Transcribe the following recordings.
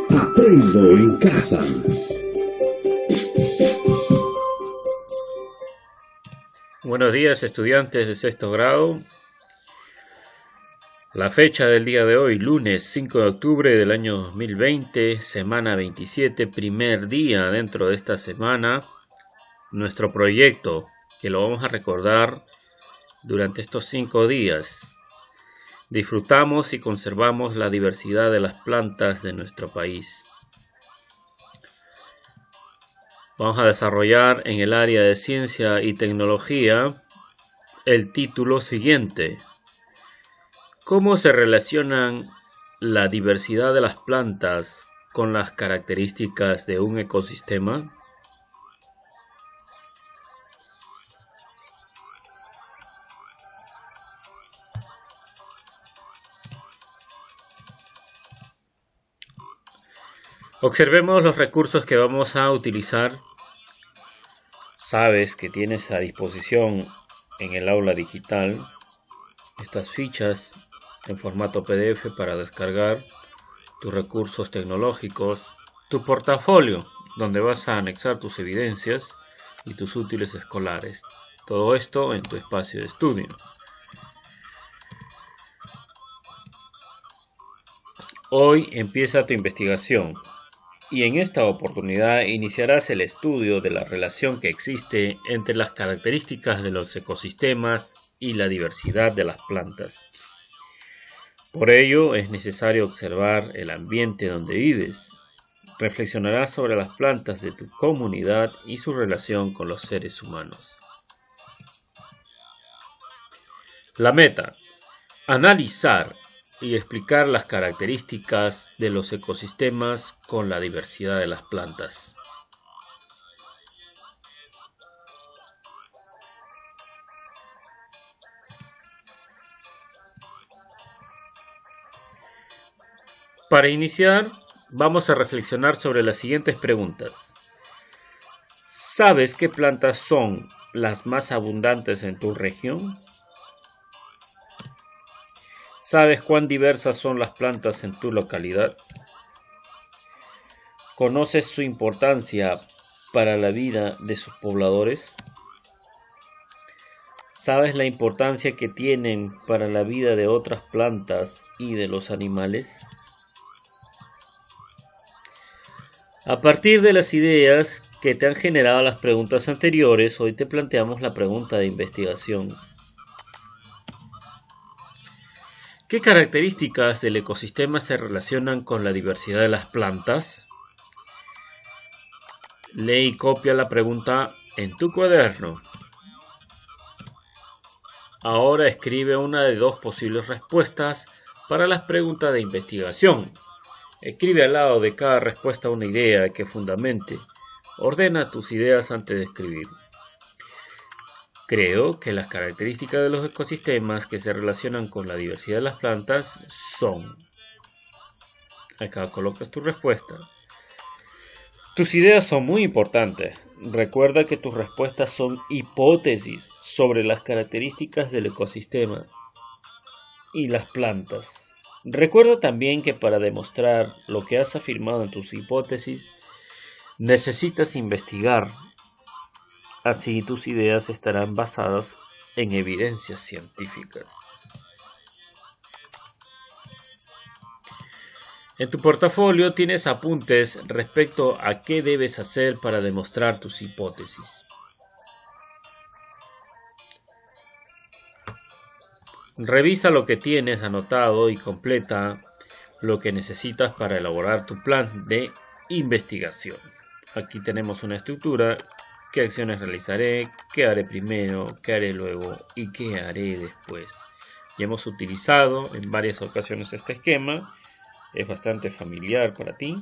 Aprendo en casa. Buenos días, estudiantes de sexto grado. La fecha del día de hoy, lunes 5 de octubre del año 2020, semana 27, primer día dentro de esta semana. Nuestro proyecto, que lo vamos a recordar durante estos 5 días. Disfrutamos y conservamos la diversidad de las plantas de nuestro país. Vamos a desarrollar en el área de ciencia y tecnología el título siguiente: ¿cómo se relacionan la diversidad de las plantas con las características de un ecosistema? Observemos los recursos que vamos a utilizar. Sabes que tienes a disposición en el aula digital estas fichas en formato PDF para descargar tus recursos tecnológicos, tu portafolio, donde vas a anexar tus evidencias y tus útiles escolares. Todo esto en tu espacio de estudio. Hoy empieza tu investigación. Y en esta oportunidad iniciarás el estudio de la relación que existe entre las características de los ecosistemas y la diversidad de las plantas. Por ello es necesario observar el ambiente donde vives. Reflexionarás sobre las plantas de tu comunidad y su relación con los seres humanos. La meta: analizar y explicar las características de los ecosistemas con la diversidad de las plantas. Para iniciar, vamos a reflexionar sobre las siguientes preguntas. ¿Sabes qué plantas son las más abundantes en tu región? ¿Sabes cuán diversas son las plantas en tu localidad? ¿Conoces su importancia para la vida de sus pobladores? ¿Sabes la importancia que tienen para la vida de otras plantas y de los animales? A partir de las ideas que te han generado las preguntas anteriores, hoy te planteamos la pregunta de investigación. ¿Qué características del ecosistema se relacionan con la diversidad de las plantas? Lee y copia la pregunta en tu cuaderno. Ahora escribe una de dos posibles respuestas para las preguntas de investigación. Escribe al lado de cada respuesta una idea que fundamente. Ordena tus ideas antes de escribir. Creo que las características de los ecosistemas que se relacionan con la diversidad de las plantas son. Acá colocas tu respuesta. Tus ideas son muy importantes. Recuerda que tus respuestas son hipótesis sobre las características del ecosistema y las plantas. Recuerda también que para demostrar lo que has afirmado en tus hipótesis, necesitas investigar. Así tus ideas estarán basadas en evidencias científicas. En tu portafolio tienes apuntes respecto a qué debes hacer para demostrar tus hipótesis. Revisa lo que tienes anotado y completa lo que necesitas para elaborar tu plan de investigación. Aquí tenemos una estructura: qué acciones realizaré, qué haré primero, qué haré luego y qué haré después. Ya hemos utilizado en varias ocasiones este esquema. Es bastante familiar para ti.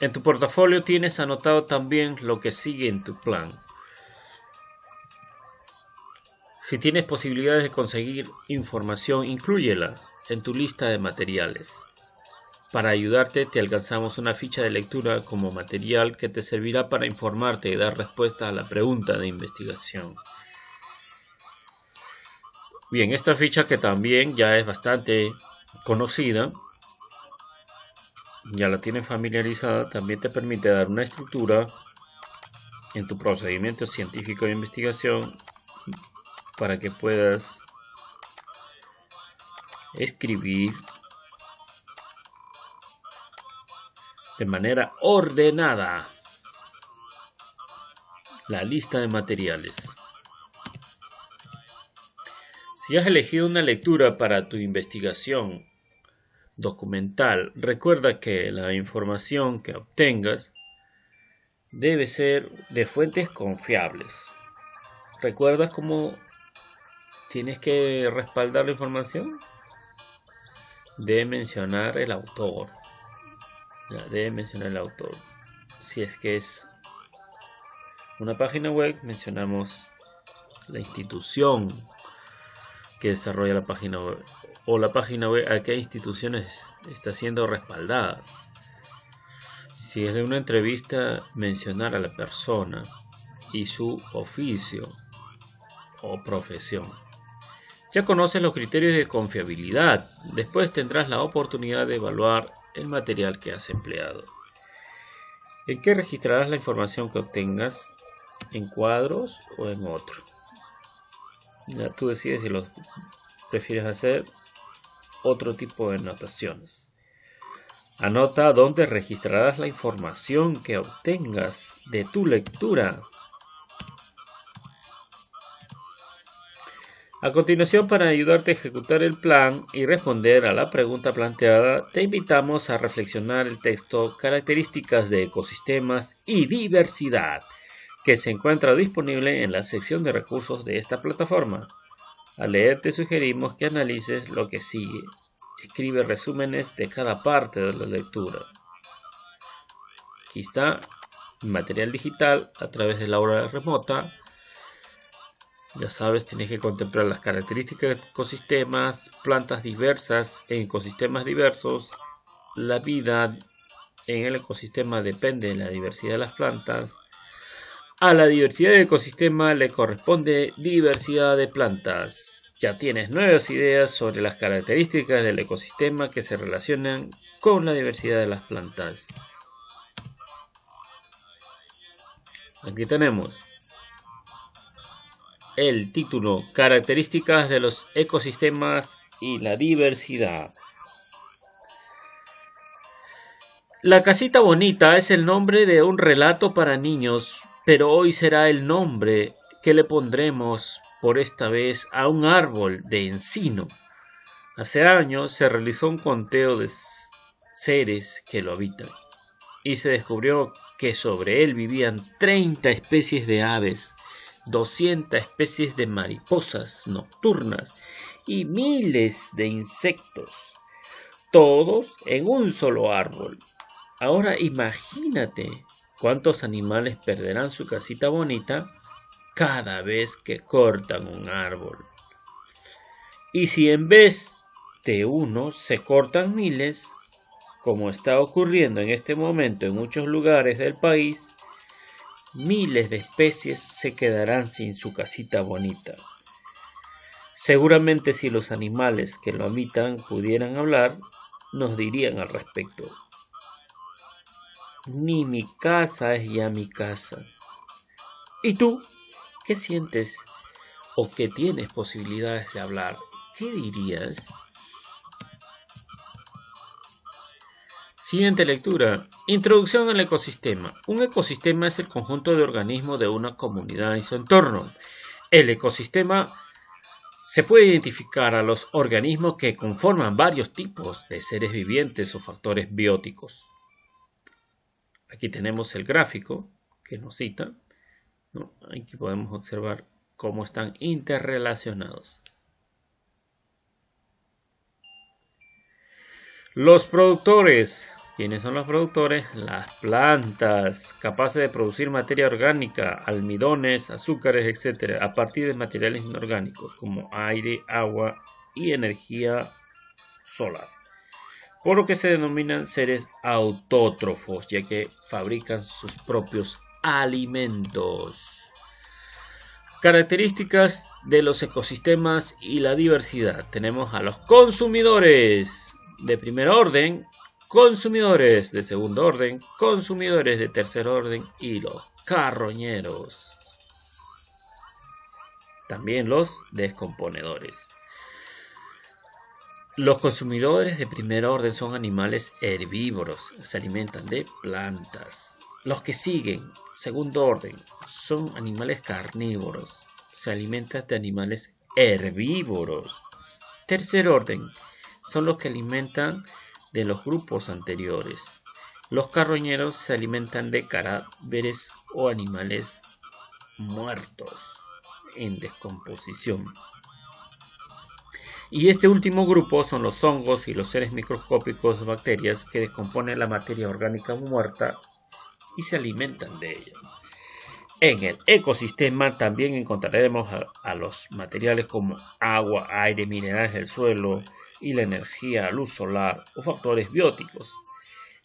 En tu portafolio tienes anotado también lo que sigue en tu plan. Si tienes posibilidades de conseguir información, inclúyela en tu lista de materiales. Para ayudarte te alcanzamos una ficha de lectura como material que te servirá para informarte y dar respuesta a la pregunta de investigación. Bien, esta ficha, que también ya es bastante conocida, ya la tienes familiarizada, también te permite dar una estructura en tu procedimiento científico de investigación para que puedas escribir de manera ordenada la lista de materiales. Si has elegido una lectura para tu investigación documental, recuerda que la información que obtengas debe ser de fuentes confiables. ¿Recuerdas cómo tienes que respaldar la información? Debe mencionar el autor. Debe mencionar el autor. Si es que es una página web, mencionamos la institución que desarrolla la página web, o la página web a qué instituciones está siendo respaldada. Si es de una entrevista, mencionar a la persona y su oficio o profesión. Ya conoces los criterios de confiabilidad. Después tendrás la oportunidad de evaluar el material que has empleado. ¿En qué registrarás la información que obtengas? ¿En cuadros o en otro? Ya tú decides si lo prefieres hacer otro tipo de anotaciones. Anota dónde registrarás la información que obtengas de tu lectura. A continuación, para ayudarte a ejecutar el plan y responder a la pregunta planteada, te invitamos a reflexionar el texto Características de ecosistemas y diversidad, que se encuentra disponible en la sección de recursos de esta plataforma. Al leer, te sugerimos que analices lo que sigue. Escribe resúmenes de cada parte de la lectura. Aquí está material digital a través del aula remota. Ya sabes, tienes que contemplar las características de ecosistemas, plantas diversas en ecosistemas diversos. La vida en el ecosistema depende de la diversidad de las plantas. A la diversidad del ecosistema le corresponde diversidad de plantas. Ya tienes nuevas ideas sobre las características del ecosistema que se relacionan con la diversidad de las plantas. Aquí tenemos el título: Características de los ecosistemas y la diversidad. La casita bonita es el nombre de un relato para niños, pero hoy será el nombre que le pondremos por esta vez a un árbol de encino. Hace años se realizó un conteo de seres que lo habitan y se descubrió que sobre él vivían 30 especies de aves, 200 especies de mariposas nocturnas y miles de insectos, todos en un solo árbol. Ahora imagínate cuántos animales perderán su casita bonita cada vez que cortan un árbol. Y si en vez de uno se cortan miles, como está ocurriendo en este momento en muchos lugares del país, miles de especies se quedarán sin su casita bonita. Seguramente si los animales que lo habitan pudieran hablar, nos dirían al respecto: ni mi casa es ya mi casa. ¿Y tú qué sientes o qué tienes posibilidades de hablar? ¿Qué dirías? Siguiente lectura. Introducción al ecosistema. Un ecosistema es el conjunto de organismos de una comunidad y su entorno. El ecosistema se puede identificar a los organismos que conforman varios tipos de seres vivientes o factores bióticos. Aquí tenemos el gráfico que nos cita, ¿no? Aquí podemos observar cómo están interrelacionados. Los productores. ¿Quiénes son los productores? Las plantas, capaces de producir materia orgánica, almidones, azúcares, etc., a partir de materiales inorgánicos como aire, agua y energía solar. por lo que se denominan seres autótrofos, ya que fabrican sus propios alimentos. Características de los ecosistemas y la diversidad. Tenemos a los consumidores de primer orden, consumidores de segundo orden, consumidores de tercer orden y los carroñeros. También los descomponedores. Los consumidores de primer orden son animales herbívoros, se alimentan de plantas. Los que siguen, segundo orden, son animales carnívoros, se alimentan de animales herbívoros. Tercer orden, son los que alimentan de los grupos anteriores. Los carroñeros se alimentan de cadáveres o animales muertos en descomposición. Y este último grupo son los hongos y los seres microscópicos, bacterias, que descomponen la materia orgánica muerta y se alimentan de ella. En el ecosistema también encontraremos a los materiales como agua, aire, minerales del suelo y la energía, luz solar o factores bióticos.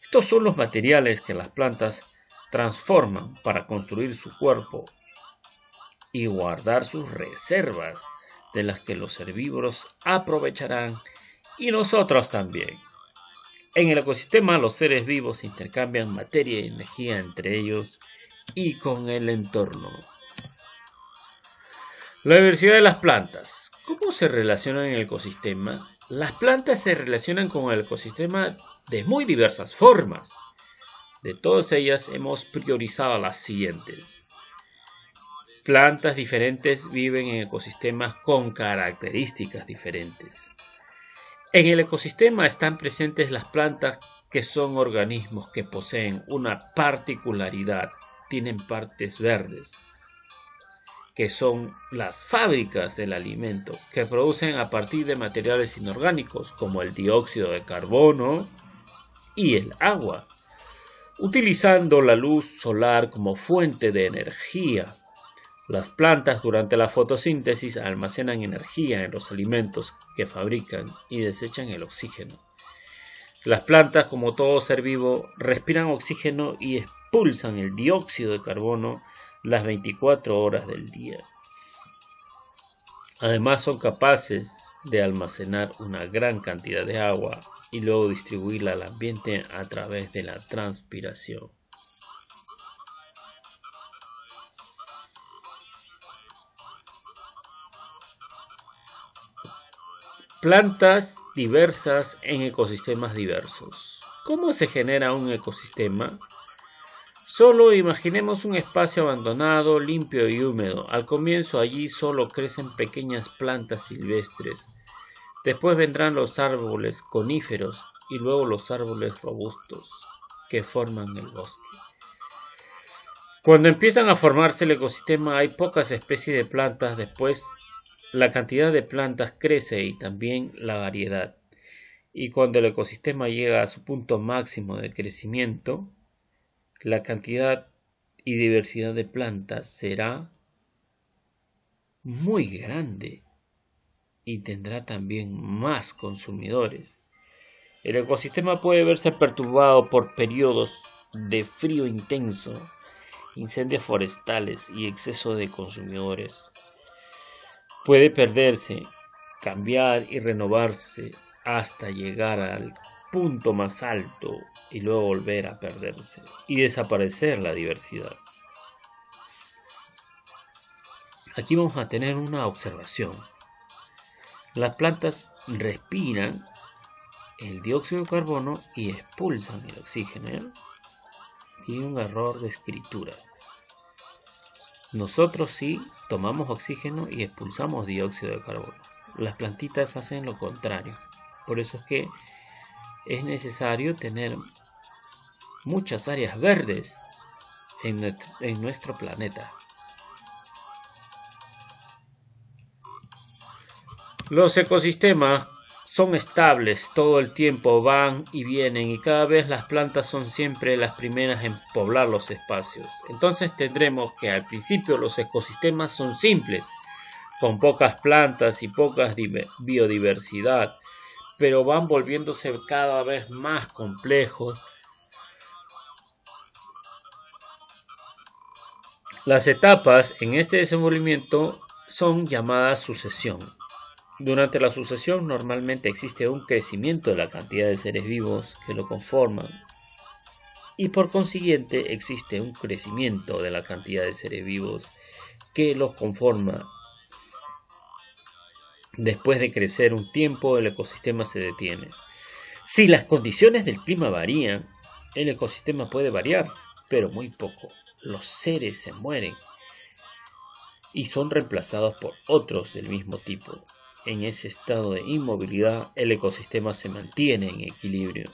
Estos son los materiales que las plantas transforman para construir su cuerpo y guardar sus reservas, de las que los herbívoros aprovecharán y nosotros también. En el ecosistema, los seres vivos intercambian materia y energía entre ellos y con el entorno. La diversidad de las plantas. ¿Cómo se relacionan en el ecosistema? Las plantas se relacionan con el ecosistema de muy diversas formas. De todas ellas hemos priorizado las siguientes. Plantas diferentes viven en ecosistemas con características diferentes. En el ecosistema están presentes las plantas que son organismos que poseen una particularidad, tienen partes verdes, que son las fábricas del alimento, que producen a partir de materiales inorgánicos como el dióxido de carbono y el agua, utilizando la luz solar como fuente de energía. Las plantas durante la fotosíntesis almacenan energía en los alimentos que fabrican y desechan el oxígeno. Las plantas, como todo ser vivo, respiran oxígeno y expulsan el dióxido de carbono las 24 horas del día. Además, son capaces de almacenar una gran cantidad de agua y luego distribuirla al ambiente a través de la transpiración. Plantas diversas en ecosistemas diversos. ¿Cómo se genera un ecosistema? Solo imaginemos un espacio abandonado, limpio y húmedo. Al comienzo allí solo crecen pequeñas plantas silvestres. Después vendrán los árboles coníferos y luego los árboles robustos que forman el bosque. Cuando empiezan a formarse el ecosistema hay pocas especies de plantas. Después la cantidad de plantas crece y también la variedad. Y cuando el ecosistema llega a su punto máximo de crecimiento, la cantidad y diversidad de plantas será muy grande y tendrá también más consumidores. El ecosistema puede verse perturbado por periodos de frío intenso, incendios forestales y exceso de consumidores. Puede perderse, cambiar y renovarse hasta llegar al punto más alto y luego volver a perderse y desaparecer la diversidad. Aquí vamos a tener una observación. Las plantas respiran el dióxido de carbono y expulsan el oxígeno. Aquí hay un error de escritura. Nosotros sí tomamos oxígeno y expulsamos dióxido de carbono. Las plantitas hacen lo contrario. Por eso es que es necesario tener muchas áreas verdes en nuestro planeta. Los ecosistemas son estables, todo el tiempo van y vienen y cada vez las plantas son siempre las primeras en poblar los espacios. Entonces tendremos que al principio los ecosistemas son simples, con pocas plantas y poca biodiversidad, pero van volviéndose cada vez más complejos. Las etapas en este desenvolvimiento son llamadas sucesión. Durante la sucesión normalmente existe un crecimiento de la cantidad de seres vivos que lo conforman y por consiguiente existe un crecimiento de la cantidad de seres vivos que los conforma. Después de crecer un tiempo, el ecosistema se detiene. Si las condiciones del clima varían, el ecosistema puede variar, pero muy poco. Los seres se mueren y son reemplazados por otros del mismo tipo. En ese estado de inmovilidad, el ecosistema se mantiene en equilibrio.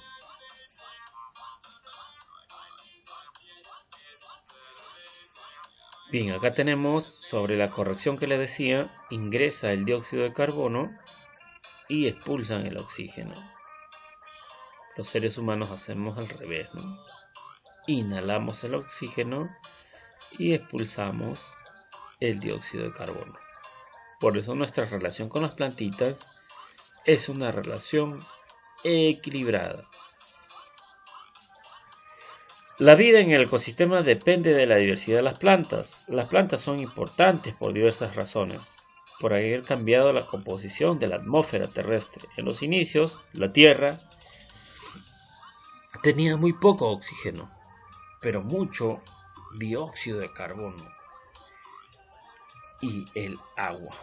Bien, acá tenemos sobre la corrección que les decía, ingresa el dióxido de carbono y expulsan el oxígeno. Los seres humanos hacemos al revés, ¿no? Inhalamos el oxígeno y expulsamos el dióxido de carbono. Por eso nuestra relación con las plantitas es una relación equilibrada. La vida en el ecosistema depende de la diversidad de las plantas. Las plantas son importantes por diversas razones. Por haber cambiado la composición de la atmósfera terrestre. En los inicios, la Tierra tenía muy poco oxígeno, pero mucho dióxido de carbono y el agua.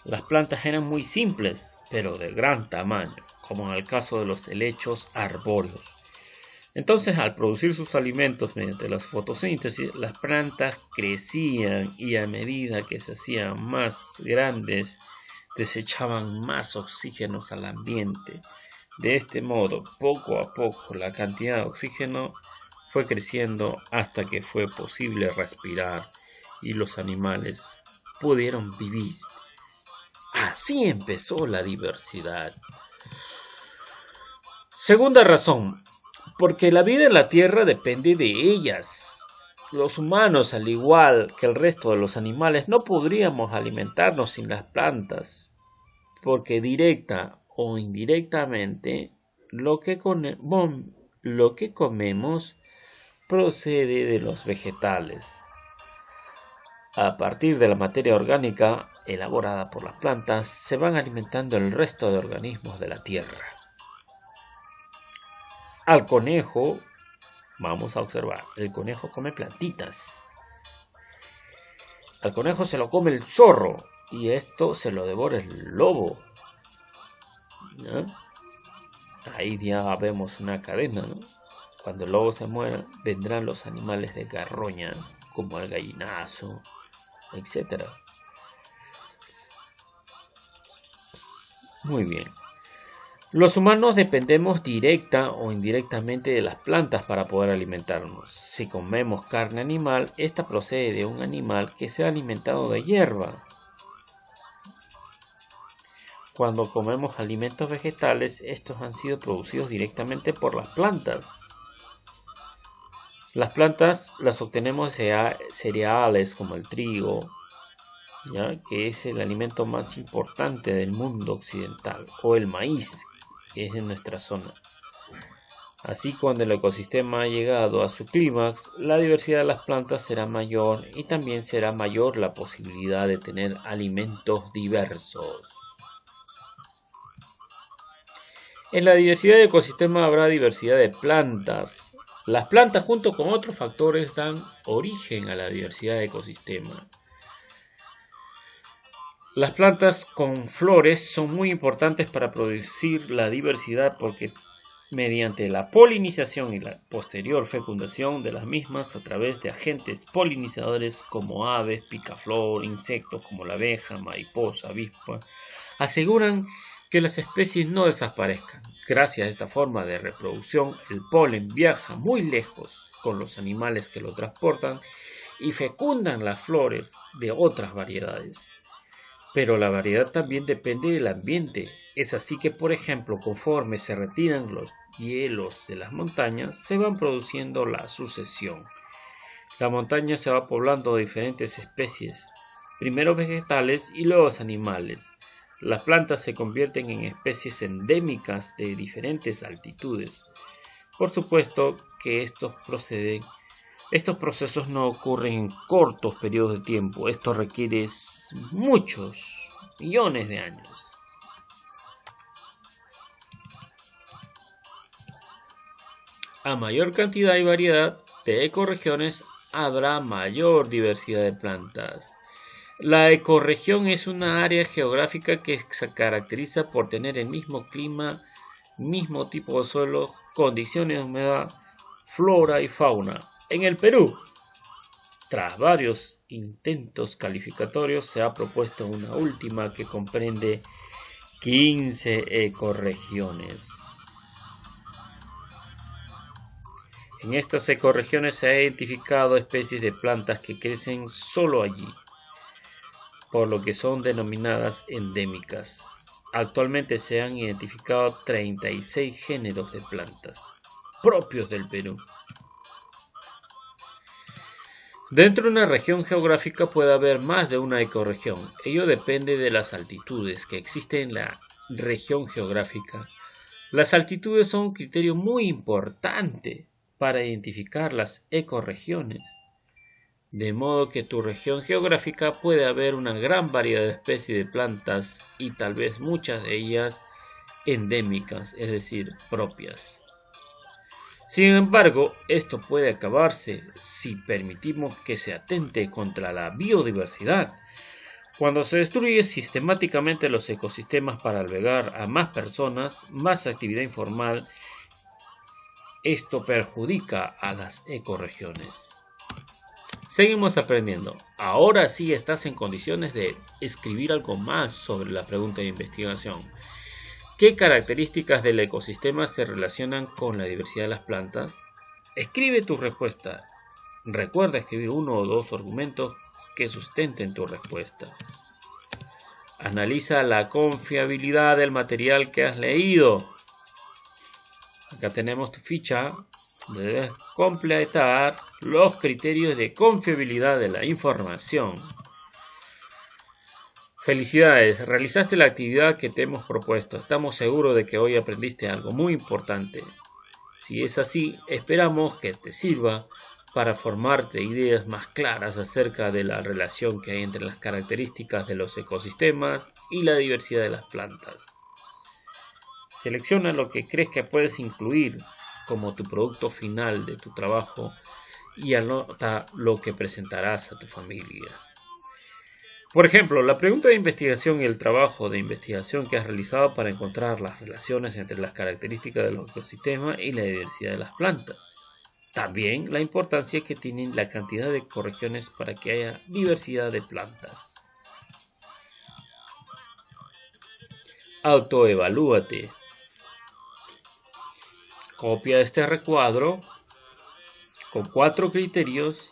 Las plantas eran muy simples, pero de gran tamaño, como en el caso de los helechos arbóreos. Entonces, al producir sus alimentos mediante la fotosíntesis, las plantas crecían y a medida que se hacían más grandes, desechaban más oxígenos al ambiente. De este modo, poco a poco, la cantidad de oxígeno fue creciendo hasta que fue posible respirar y los animales pudieron vivir. Así empezó la diversidad. Segunda razón, porque la vida en la Tierra depende de ellas. Los humanos, al igual que el resto de los animales, no podríamos alimentarnos sin las plantas, porque directa o indirectamente lo que comemos procede de los vegetales. A partir de la materia orgánica elaborada por las plantas, se van alimentando el resto de organismos de la Tierra. Al conejo, vamos a observar, el conejo come plantitas. Al conejo se lo come el zorro y esto se lo devora el lobo. ¿No? Ahí ya vemos una cadena, ¿no? Cuando el lobo se muera, vendrán los animales de carroña, como el gallinazo, etc. Muy bien. Los humanos dependemos directa o indirectamente de las plantas para poder alimentarnos. Si comemos carne animal, esta procede de un animal que se ha alimentado de hierba. Cuando comemos alimentos vegetales, estos han sido producidos directamente por las plantas. Las plantas las obtenemos de cereales como el trigo, ¿ya? Que es el alimento más importante del mundo occidental, o el maíz, que es en nuestra zona. Así, cuando el ecosistema ha llegado a su clímax, la diversidad de las plantas será mayor y también será mayor la posibilidad de tener alimentos diversos. En la diversidad de ecosistema habrá diversidad de plantas. Las plantas, junto con otros factores, dan origen a la diversidad de ecosistema. Las plantas con flores son muy importantes para producir la diversidad porque mediante la polinización y la posterior fecundación de las mismas a través de agentes polinizadores como aves, picaflor, insectos como la abeja, mariposa, avispa, aseguran que las especies no desaparezcan. Gracias a esta forma de reproducción, el polen viaja muy lejos con los animales que lo transportan y fecundan las flores de otras variedades. Pero la variedad también depende del ambiente. Es así que, por ejemplo, conforme se retiran los hielos de las montañas, se van produciendo la sucesión. La montaña se va poblando de diferentes especies, primero vegetales y luego animales. las plantas se convierten en especies endémicas de diferentes altitudes. Por supuesto que estos procesos no ocurren en cortos periodos de tiempo. Esto requiere muchos millones de años. A mayor cantidad y variedad de ecorregiones, habrá mayor diversidad de plantas. La ecorregión es una área geográfica que se caracteriza por tener el mismo clima, mismo tipo de suelo, condiciones de humedad, flora y fauna. En el Perú, tras varios intentos calificatorios, se ha propuesto una última que comprende 15 ecorregiones. En estas ecorregiones se han identificado especies de plantas que crecen solo allí, por lo que son denominadas endémicas. Actualmente se han identificado 36 géneros de plantas propios del Perú. Dentro de una región geográfica puede haber más de una ecorregión. Ello depende de las altitudes que existen en la región geográfica. Las altitudes son un criterio muy importante para identificar las ecorregiones. De modo que en tu región geográfica puede haber una gran variedad de especies de plantas y tal vez muchas de ellas endémicas, es decir, propias. Sin embargo, esto puede acabarse si permitimos que se atente contra la biodiversidad. Cuando se destruye sistemáticamente los ecosistemas para albergar a más personas, más actividad informal, esto perjudica a las ecorregiones. Seguimos aprendiendo. Ahora sí estás en condiciones de escribir algo más sobre la pregunta de investigación. ¿Qué características del ecosistema se relacionan con la diversidad de las plantas? Escribe tu respuesta. Recuerda escribir 1 o 2 argumentos que sustenten tu respuesta. Analiza la confiabilidad del material que has leído. Acá tenemos tu ficha. Debes completar los criterios de confiabilidad de la información. Felicidades, realizaste la actividad que te hemos propuesto. Estamos seguros de que hoy aprendiste algo muy importante. Si es así, esperamos que te sirva para formarte ideas más claras acerca de la relación que hay entre las características de los ecosistemas y la diversidad de las plantas. Selecciona lo que crees que puedes incluir como tu producto final de tu trabajo y anota lo que presentarás a tu familia. Por ejemplo, la pregunta de investigación y el trabajo de investigación que has realizado para encontrar las relaciones entre las características de los ecosistemas y la diversidad de las plantas. También la importancia que tienen la cantidad de ecorregiones para que haya diversidad de plantas. Autoevalúate. Copia este recuadro con 4 criterios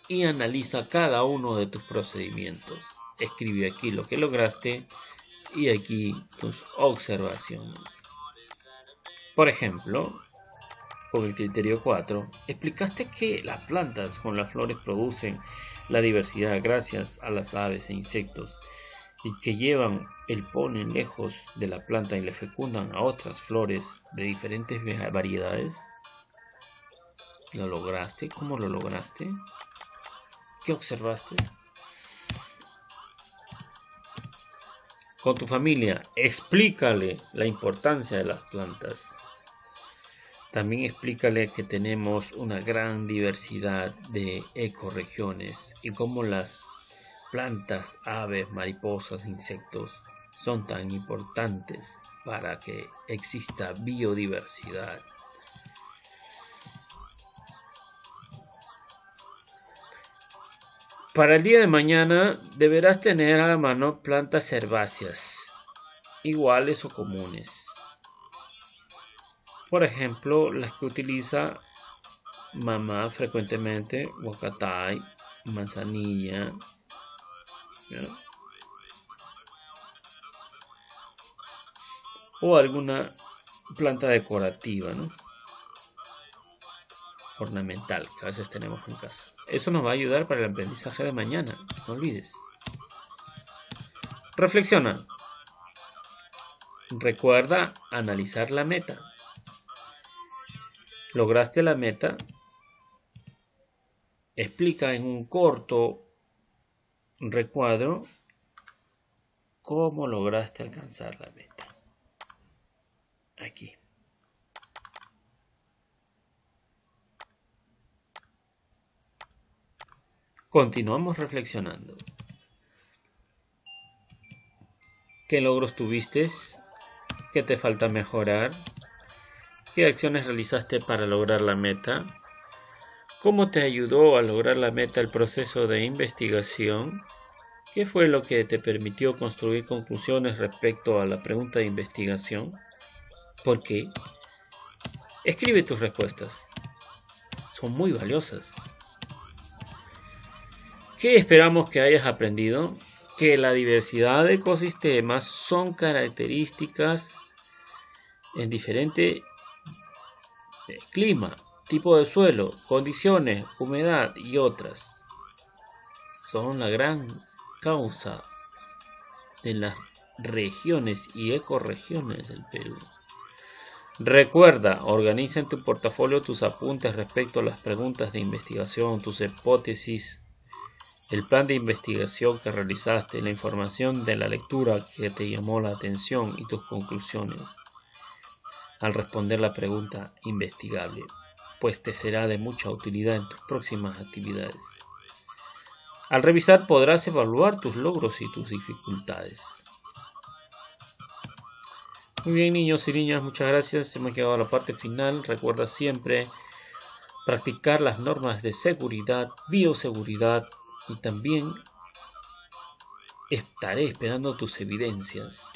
y analiza cada uno de tus procedimientos. Escribe aquí lo que lograste y aquí tus observaciones. Por ejemplo, con el criterio 4, explicaste que las plantas con las flores producen la diversidad gracias a las aves e insectos y que llevan el polen lejos de la planta y le fecundan a otras flores de diferentes variedades. ¿Lo lograste? ¿Cómo lo lograste? ¿Qué observaste? Con tu familia, explícale la importancia de las plantas. También explícale que tenemos una gran diversidad de ecorregiones y cómo las plantas, aves, mariposas, insectos son tan importantes para que exista biodiversidad. Para el día de mañana deberás tener a la mano plantas herbáceas, iguales o comunes. Por ejemplo, las que utiliza mamá frecuentemente, huacatay, manzanilla, ¿ya? O alguna planta decorativa, ¿no? Ornamental que a veces tenemos en casa. Eso nos va a ayudar para el aprendizaje de mañana, no olvides. Reflexiona. Recuerda analizar la meta. ¿Lograste la meta? Explica en un corto recuadro cómo lograste alcanzar la meta. Aquí. Continuamos reflexionando. ¿Qué logros tuviste? ¿Qué te falta mejorar? ¿Qué acciones realizaste para lograr la meta? ¿Cómo te ayudó a lograr la meta el proceso de investigación? ¿Qué fue lo que te permitió construir conclusiones respecto a la pregunta de investigación? ¿Por qué? Escribe tus respuestas. Son muy valiosas. ¿Qué esperamos que hayas aprendido? Que la diversidad de ecosistemas son características en diferente clima, tipo de suelo, condiciones, humedad y otras. Son la gran causa de las regiones y ecorregiones del Perú. Recuerda, organiza en tu portafolio tus apuntes respecto a las preguntas de investigación, tus hipótesis, el plan de investigación que realizaste, la información de la lectura que te llamó la atención y tus conclusiones al responder la pregunta investigable, pues te será de mucha utilidad en tus próximas actividades. Al revisar podrás evaluar tus logros y tus dificultades. Muy bien, niños y niñas, muchas gracias. Hemos llegado a la parte final. Recuerda siempre practicar las normas de seguridad, bioseguridad, y también estaré esperando tus evidencias.